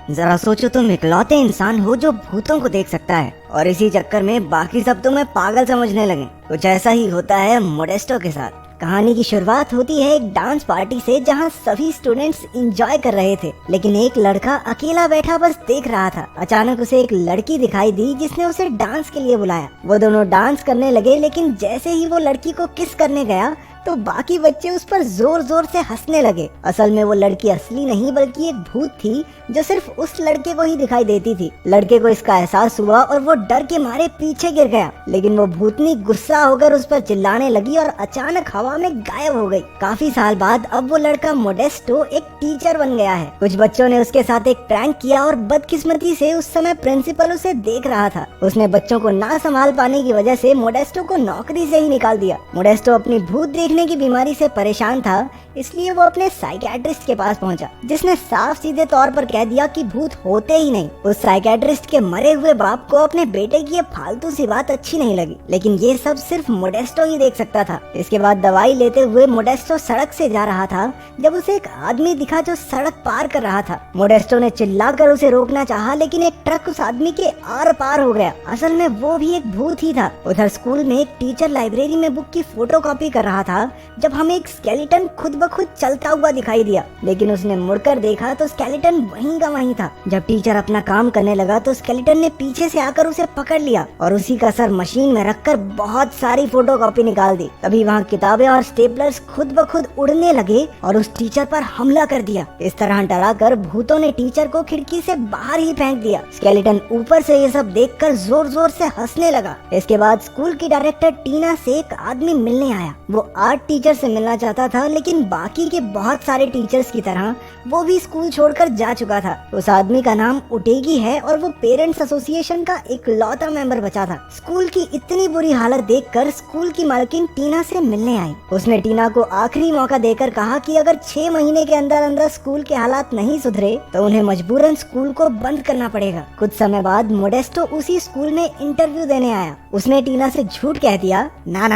जरा सोचो, तुम इकलौते इंसान हो जो भूतों को देख सकता है और इसी चक्कर में बाकी सब तुम्हें पागल समझने लगे। कुछ ऐसा ही होता है मोडेस्टो के साथ। कहानी की शुरुआत होती है एक डांस पार्टी से, जहां सभी स्टूडेंट्स एंजॉय कर रहे थे, लेकिन एक लड़का अकेला बैठा बस देख रहा था। अचानक उसे एक लड़की दिखाई दी जिसने उसे डांस के लिए बुलाया। वो दोनों डांस करने लगे, लेकिन जैसे ही वो लड़की को किस करने गया तो बाकी बच्चे उस पर जोर जोर से हंसने लगे। असल में वो लड़की असली नहीं बल्कि एक भूत थी जो सिर्फ उस लड़के को ही दिखाई देती थी। लड़के को इसका एहसास हुआ और वो डर के मारे पीछे गिर गया, लेकिन वो भूतनी गुस्सा होकर उस पर चिल्लाने लगी और अचानक हवा में गायब हो गई। काफी साल बाद अब वो लड़का मोडेस्टो एक टीचर बन गया है। कुछ बच्चों ने उसके साथ एक प्रैंक किया और बदकिस्मती से उस समय प्रिंसिपल उसे देख रहा था। उसने बच्चों को ना संभाल पाने की वजह से मोडेस्टो को नौकरी से ही निकाल दिया। मोडेस्टो अपनी भूत देखने की बीमारी से परेशान था, इसलिए वो अपने साइकियाट्रिस्ट के पास पहुंचा, जिसने साफ सीधे तौर पर कह दिया कि भूत होते ही नहीं। उस साइकियाट्रिस्ट के मरे हुए बाप को अपने बेटे की ये फालतू सी बात अच्छी नहीं लगी, लेकिन ये सब सिर्फ मोडेस्टो ही देख सकता था। इसके बाद दवाई लेते हुए मोडेस्टो सड़क से जा रहा था जब उसे एक आदमी दिखा जो सड़क पार कर रहा था। मोडेस्टो ने चिल्लाकर उसे रोकना चाहा, लेकिन एक ट्रक उस आदमी के आर पार हो गया। असल में वो भी एक भूत ही था। उधर स्कूल में एक टीचर लाइब्रेरी में बुक की फोटोकॉपी कर रहा था जब हमें एक स्केलेटन खुद ब खुद चलता हुआ दिखाई दिया, लेकिन उसने मुड़कर देखा तो स्केलेटन वहीं का वहीं था। जब टीचर अपना काम करने लगा तो स्केलेटन ने पीछे से आकर उसे पकड़ लिया और उसी का सर मशीन में रखकर बहुत सारी फोटोकॉपी निकाल दी। तभी वहाँ किताबें और स्टेपलर्स खुद ब खुद उड़ने लगे और उस टीचर पर हमला कर दिया। इस तरह डराकर भूतों ने टीचर को खिड़की से बाहर ही फेंक दिया। स्केलेटन ऊपर से ये सब देखकर जोर जोर से हंसने लगा। इसके बाद स्कूल की डायरेक्टर टीना से एक आदमी मिलने आया। वो आर्ट टीचर से मिलना चाहता था, लेकिन बाकी के बहुत सारे टीचर्स की तरह वो भी स्कूल छोड़कर जा चुका था। उस आदमी का नाम उटेगी है और वो पेरेंट्स एसोसिएशन का इकलौता मेंबर बचा था। स्कूल की इतनी बुरी हालत देखकर स्कूल की मालकिन टीना से मिलने आई। उसने टीना को आखिरी मौका देकर कहा कि अगर 6 महीने के अंदर अंदर स्कूल के हालात नहीं सुधरे तो उन्हें मजबूरन स्कूल को बंद करना पड़ेगा। कुछ समय बाद मोडेस्टो उसी स्कूल में इंटरव्यू देने आया। उसने टीना से झूठ कह दिया, ना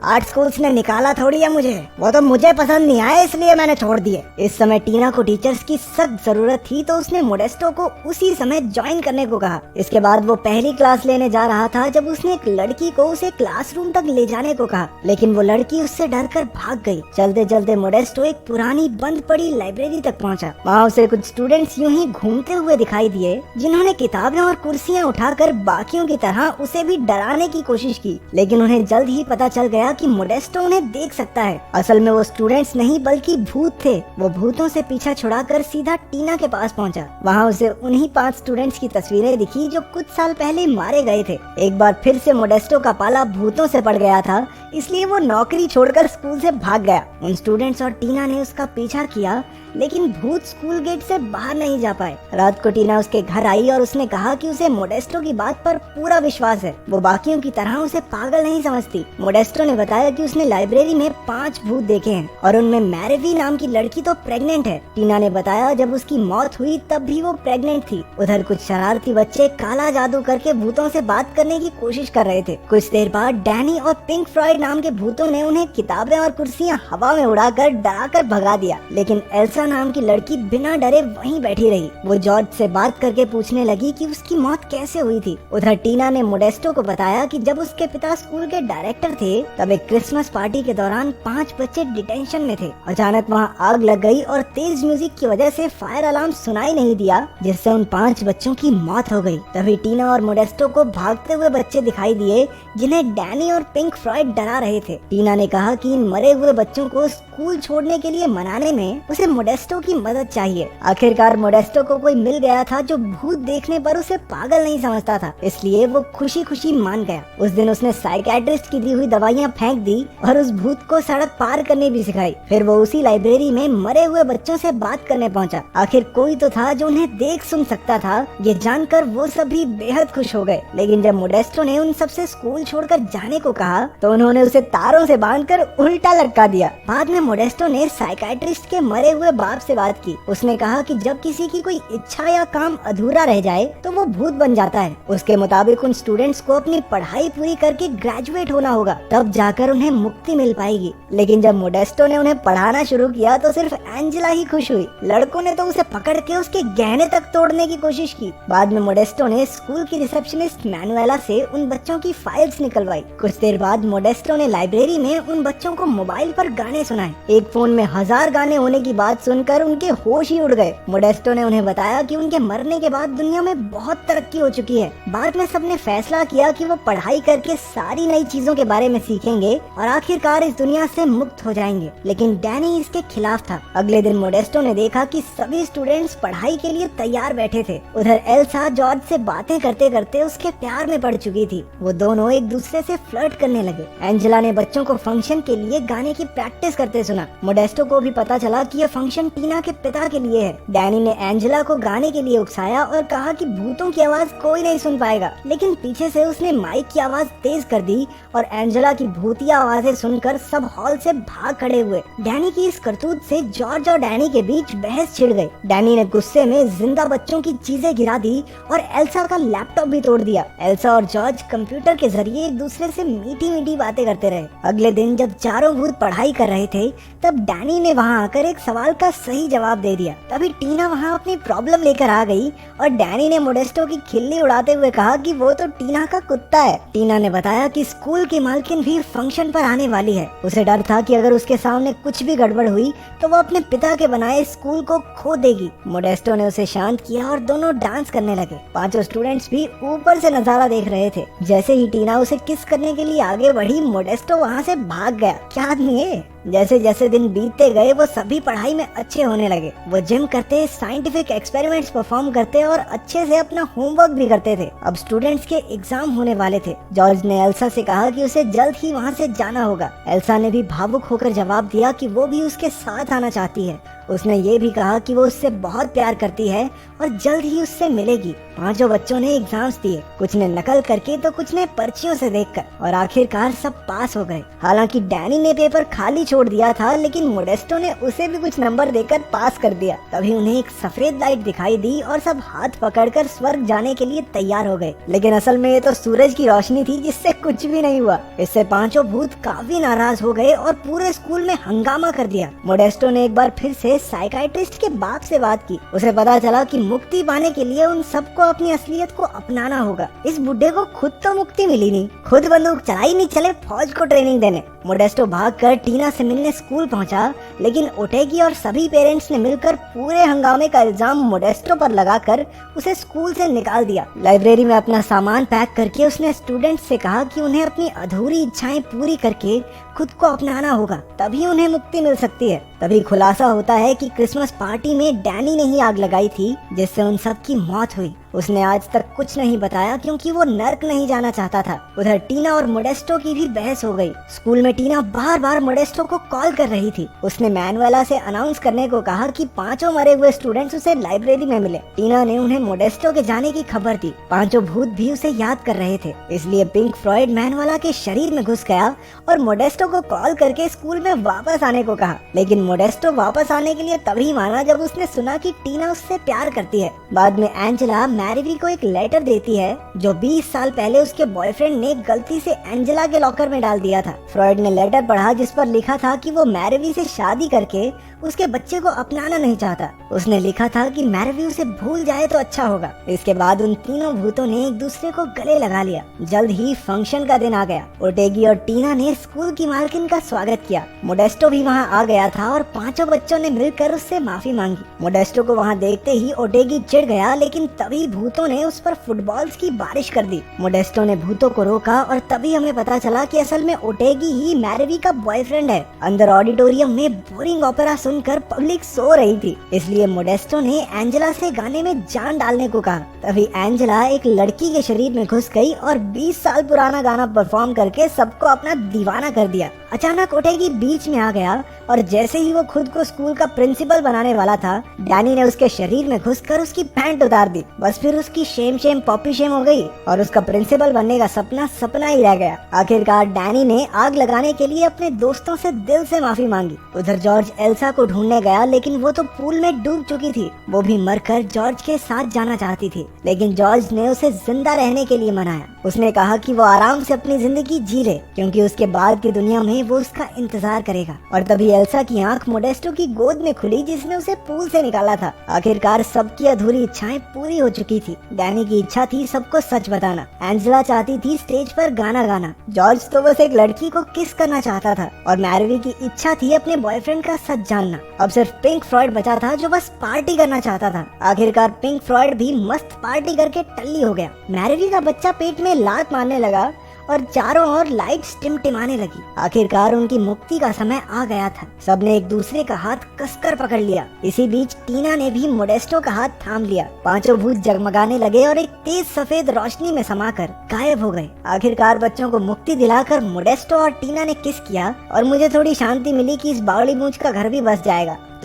आर्ट स्कूल्स ने निकाला थोड़ी है मुझे, वो तो मुझे पसंद नहीं आया इसलिए मैंने छोड़ दिए। इस समय टीना को टीचर्स की सख्त जरूरत थी, तो उसने मोडेस्टो को उसी समय ज्वाइन करने को कहा। इसके बाद वो पहली क्लास लेने जा रहा था जब उसने एक लड़की को उसे क्लासरूम तक ले जाने को कहा, लेकिन वो लड़की उससे डरकर भाग गई। चलते चलते मोडेस्टो एक पुरानी बंद पड़ी लाइब्रेरी तक पहुंचा। वहाँ उसे कुछ स्टूडेंट्स यूं ही घूमते हुए दिखाई दिए, जिन्होंने किताबें और कुर्सियाँ उठाकर बाकियों की तरह उसे भी डराने की कोशिश की, लेकिन उन्हें जल्द ही पता चल गया कि मोडेस्टो उन्हें देख सकता है। असल में वो स्टूडेंट्स नहीं बल्कि भूत थे। वो भूतों से पीछा छुड़ाकर सीधा टीना के पास पहुंचा। वहाँ उसे उन्हीं 5 स्टूडेंट्स की तस्वीरें दिखी जो कुछ साल पहले मारे गए थे। एक बार फिर से मोडेस्टो का पाला भूतों से पड़ गया था, इसलिए वो नौकरी छोड़कर स्कूल से भाग गया। उन स्टूडेंट्स और टीना ने उसका पीछा किया, लेकिन भूत स्कूल गेट से बाहर नहीं जा पाए। रात को टीना उसके घर आई और उसने कहा कि उसे मोडेस्टो की बात पर पूरा विश्वास है। वो बाकियों की तरह उसे पागल नहीं समझती। मोडेस्टो ने बताया कि उसने लाइब्रेरी में 5 भूत देखे हैं और उनमें मैरेवी नाम की लड़की तो प्रेग्नेंट है। टीना ने बताया जब उसकी मौत हुई तब भी वो प्रेग्नेंट थी। उधर कुछ शरारती बच्चे काला जादू करके भूतों से बात करने की कोशिश कर रहे थे। कुछ देर बाद डैनी और पिंक फ्लॉयड नाम के भूतों ने उन्हें किताबें और कुर्सियां हवा में उड़ाकर डराकर भगा दिया, लेकिन एल्सा नाम की लड़की बिना डरे वहीं बैठी रही। वो जॉर्ज से बात करके पूछने लगी कि उसकी मौत कैसे हुई थी। उधर टीना ने मोडेस्टो को बताया कि जब उसके पिता स्कूल के डायरेक्टर थे तब एक क्रिसमस पार्टी के दौरान 5 बच्चे डिटेंशन में थे। अचानक वहाँ आग लग गई और तेज म्यूजिक की वजह से फायर अलार्म सुनाई नहीं दिया, जिससे उन 5 बच्चों की मौत हो गई। तभी टीना और मोडेस्टो को भागते हुए बच्चे दिखाई दिए, जिन्हें डैनी और पिंक फ्लॉयड डरा रहे थे। टीना ने कहा कि इन मरे हुए बच्चों को स्कूल छोड़ने के लिए मनाने में उसे मोडेस्टो की मदद चाहिए। आखिरकार मोडेस्टो को कोई मिल गया था जो भूत देखने पर उसे पागल नहीं समझता था, इसलिए वो खुशी खुशी मान गया। उस दिन उसने साइकियाट्रिस्ट की दी हुई दवाइयाँ फेंक दी और उस भूत को सड़क पार करने भी सिखाई। फिर वो उसी लाइब्रेरी में मरे हुए बच्चों से बात करने पहुंचा। आखिर कोई तो था जो उन्हें देख सुन सकता था। ये जानकर वो सभी बेहद खुश हो गए, लेकिन जब मोडेस्टो ने उन सबसे स्कूल छोड़कर जाने को कहा तो उन्होंने उसे तारों से बांधकर उल्टा लटका दिया। बाद में मोडेस्टो ने साइकियाट्रिस्ट के मरे हुए बाप से बात की। उसने कहा कि जब किसी की कोई इच्छा या काम अधूरा रह जाए तो वो भूत बन जाता है। उसके मुताबिक उन स्टूडेंट्स को अपनी पढ़ाई पूरी करके ग्रेजुएट होना होगा, तब जाकर उन्हें मुक्ति मिल पाएगी। लेकिन जब मोडेस्टो ने उन्हें पढ़ाना शुरू किया तो सिर्फ एंजेला ही खुश हुई। लड़कों ने तो उसे पकड़ के उसके गहने तक तोड़ने की कोशिश की। बाद में मोडेस्टो ने स्कूल की रिसेप्शनिस्ट मैनुएला से उन बच्चों की फाइल्स निकलवाई। कुछ देर बाद मोडेस्टो ने लाइब्रेरी में उन बच्चों को मोबाइल पर गाने सुनाए। एक फोन में 1000 गाने होने की बात सुनकर उनके होश ही उड़ गए। मोडेस्टो ने उन्हें बताया कि उनके मरने के बाद दुनिया में बहुत तरक्की हो चुकी है। बाद में सबने फैसला किया कि वो पढ़ाई करके सारी नई चीजों के बारे में सीखेंगे और आखिरकार इस दुनिया से मुक्त हो जाएंगे। लेकिन डैनी इसके खिलाफ था। अगले दिन मोडेस्टो ने देखा कि सभी स्टूडेंट्स पढ़ाई के लिए तैयार बैठे थे। उधर एल्सा जॉर्ज से बातें करते करते उसके प्यार में पड़ चुकी थी। वो दोनों एक दूसरे से फ्लर्ट करने लगे। एंजेला ने बच्चों को फंक्शन के लिए गाने की प्रैक्टिस करते सुना। मोडेस्टो को भी पता चला कि यह फंक्शन टीना के पिता के लिए है। डैनी ने एंजेला को गाने के लिए उकसाया और कहा कि भूतों की आवाज कोई नहीं सुन पाएगा। लेकिन पीछे से उसने माइक की आवाज तेज कर दी और एंजेला की भूतिया आवाजें सुनकर सब हॉल से भाग खड़े हुए। डैनी की इस करतूत से जॉर्ज और डैनी के बीच बहस छिड़ गई। डैनी ने गुस्से में जिंदा बच्चों की चीजें गिरा दी और एल्सा का लैपटॉप भी तोड़ दिया। एल्सा और जॉर्ज कंप्यूटर के जरिए एक दूसरे से मीठी मीठी बातें करते रहे। अगले दिन जब चारों भूत पढ़ाई कर रहे थे तब डैनी ने वहां आकर एक सवाल का सही जवाब दे दिया। तभी टीना वहां अपनी प्रॉब्लम लेकर आ गई और डैनी ने मोडेस्टो की खिल्ली उड़ाते हुए कहा कि वो तो टीना का कुत्ता है। टीना ने बताया कि स्कूल की मालकिन भी फंक्शन पर आने वाली है। उसे डर था कि अगर उसके सामने कुछ भी गड़बड़ हुई तो वो अपने पिता के बनाए स्कूल को खो देगी। मोडेस्टो ने उसे शांत किया और दोनों डांस करने लगे। पांचों स्टूडेंट्स भी ऊपर से नजारा देख रहे थे। जैसे ही टीना उसे किस करने के लिए आगे बढ़ी, मोडेस्टो वहाँ से भाग गया। क्या आदमी है। जैसे जैसे दिन बीतते गए वो सभी पढ़ाई में अच्छे होने लगे। वो जिम करते, साइंटिफिक एक्सपेरिमेंट्स परफॉर्म करते और अच्छे से अपना होमवर्क भी करते थे। अब स्टूडेंट्स के एग्जाम होने वाले थे। जॉर्ज ने एल्सा से कहा कि उसे जल्द ही वहाँ से जाना होगा। एल्सा ने भी भावुक होकर जवाब दिया कि वो भी उसके साथ आना चाहती है। उसने ये भी कहा कि वो उससे बहुत प्यार करती है और जल्द ही उससे मिलेगी। पांचों बच्चों ने एग्जाम्स दिए, कुछ ने नकल करके तो कुछ ने पर्चियों से देखकर, और आखिरकार सब पास हो गए। हालांकि डैनी ने पेपर खाली छोड़ दिया था, लेकिन मोडेस्टो ने उसे भी कुछ नंबर देकर पास कर दिया। तभी उन्हें एक सफेद लाइट दिखाई दी और सब हाथ पकड़कर स्वर्ग जाने के लिए तैयार हो गए। लेकिन असल में ये तो सूरज की रोशनी थी जिससे कुछ भी नहीं हुआ। इससे पांचों भूत काफी नाराज हो गए और पूरे स्कूल में हंगामा कर दिया। मोडेस्टो ने एक बार फिर से साइकाइट्रिस्ट के बाप से बात की। उसे पता चला कि मुक्ति पाने के लिए उन सबको अपनी असलियत को अपनाना होगा। इस बुड्ढे को खुद तो मुक्ति मिली नहीं, खुद बंदूक चलाई नहीं, चले फौज को ट्रेनिंग देने। मोडेस्टो भागकर टीना से मिलने स्कूल पहुंचा, लेकिन ओटेगी और सभी पेरेंट्स ने मिलकर पूरे हंगामे का इल्जाम मोडेस्टो पर लगाकर उसे स्कूल से निकाल दिया। लाइब्रेरी में अपना सामान पैक करके उसने स्टूडेंट्स से कहा कि उन्हें अपनी अधूरी इच्छाएं पूरी करके खुद को अपनाना होगा, तभी उन्हें मुक्ति मिल सकती है। तभी खुलासा होता है कि क्रिसमस पार्टी में डैनी ने ही आग लगाई थी जिससे उन सब की मौत हुई। उसने आज तक कुछ नहीं बताया क्योंकि वो नर्क नहीं जाना चाहता था। उधर टीना और मोडेस्टो की भी बहस हो गई। स्कूल में टीना बार बार मोडेस्टो को कॉल कर रही थी। उसने मैनुएला से अनाउंस करने को कहा कि पांचों मरे हुए स्टूडेंट्स उसे लाइब्रेरी में मिले। टीना ने उन्हें मोडेस्टो के जाने की खबर दी। पांचों भूत भी उसे याद कर रहे थे, इसलिए पिंक फ्लॉयड मैनुएला के शरीर में घुस गया और मोडेस्टो को कॉल करके स्कूल में वापस आने को कहा। लेकिन मोडेस्टो वापस आने के लिए तभी माना जब उसने सुना कि टीना उससे प्यार करती है। बाद में एंजेला मैरीवी को एक लेटर देती है जो 20 साल पहले उसके बॉयफ्रेंड ने गलती से एंजेला के लॉकर में डाल दिया था। फ्रॉयड ने लेटर पढ़ा जिस पर लिखा था कि वो मैरीवी से शादी करके उसके बच्चे को अपनाना नहीं चाहता। उसने लिखा था कि मैरीवी उसे भूल जाए तो अच्छा होगा। इसके बाद उन तीनों भूतों ने एक दूसरे को गले लगा लिया। जल्द ही फंक्शन का दिन आ गया। ओटेगी और टीना ने स्कूल की मालकिन का स्वागत किया। मोडेस्टो भी वहाँ आ गया था और पांचों बच्चों ने मिलकर उससे माफी मांगी। मोडेस्टो को वहाँ देखते ही ओटेगी चिढ़ गया, लेकिन तभी भूतों ने उस पर फुटबॉल्स की बारिश कर दी। मोडेस्टो ने भूतों को रोका और तभी हमें पता चला कि असल में ओटेगी ही मैरीवी का बॉयफ्रेंड है। अंदर ऑडिटोरियम में बोरिंग ओपेरा सुनकर पब्लिक सो रही थी, इसलिए मोडेस्टो ने एंजेला से गाने में जान डालने को कहा। तभी एंजेला एक लड़की के शरीर में घुस गई और 20 साल पुराना गाना परफॉर्म करके सबको अपना दीवाना कर दिया। अचानक ओटेगी बीच में आ गया और जैसे ही वो खुद को स्कूल का प्रिंसिपल बनाने वाला था, डैनी ने उसके शरीर में घुसकर उसकी पैंट उतार दी। बस फिर उसकी शेम पॉपी शेम हो गई और उसका प्रिंसिपल बनने का सपना सपना ही रह गया। आखिरकार डैनी ने आग लगाने के लिए अपने दोस्तों से दिल से माफी मांगी। उधर जॉर्ज एल्सा को ढूंढने गया, लेकिन वो तो पूल में डूब चुकी थी। वो भी मरकर जॉर्ज के साथ जाना चाहती थी, लेकिन जॉर्ज ने उसे जिंदा रहने के लिए मनाया। उसने कहा कि वो आराम से अपनी जिंदगी जी ले, क्योंकि उसके बाद की दुनिया में वो उसका इंतजार करेगा। और तभी एल्सा की आंख मोडेस्टो की गोद में खुली, जिसने उसे पूल से निकाला था। आखिरकार सबकी अधूरी इच्छाएं पूरी हो चुकी थी। डैनी की इच्छा थी सबको सच बताना, एंजेला चाहती थी स्टेज पर गाना गाना, जॉर्ज तो बस एक लड़की को किस करना चाहता था, और मैरवी की इच्छा थी अपने बॉयफ्रेंड का सच जानना। अब सिर्फ पिंक फ्लॉयड बचा था, जो बस पार्टी करना चाहता था। आखिरकार पिंक फ्लॉयड भी मस्त पार्टी करके टल्ली हो गया। मैरवी का बच्चा पेट में लात मारने लगा और चारों ओर लाइट्स टिमटिमाने लगी। आखिरकार उनकी मुक्ति का समय आ गया था। सबने एक दूसरे का हाथ कसकर पकड़ लिया। इसी बीच टीना ने भी मोडेस्टो का हाथ थाम लिया। पांचों भूत जगमगाने लगे और एक तेज सफेद रोशनी में समाकर गायब हो गए। आखिरकार बच्चों को मुक्ति दिलाकर मोडेस्टो और टीना ने किस किया और मुझे थोड़ी शांति मिली कि इस बावली मूंछ का घर भी बस जाएगा।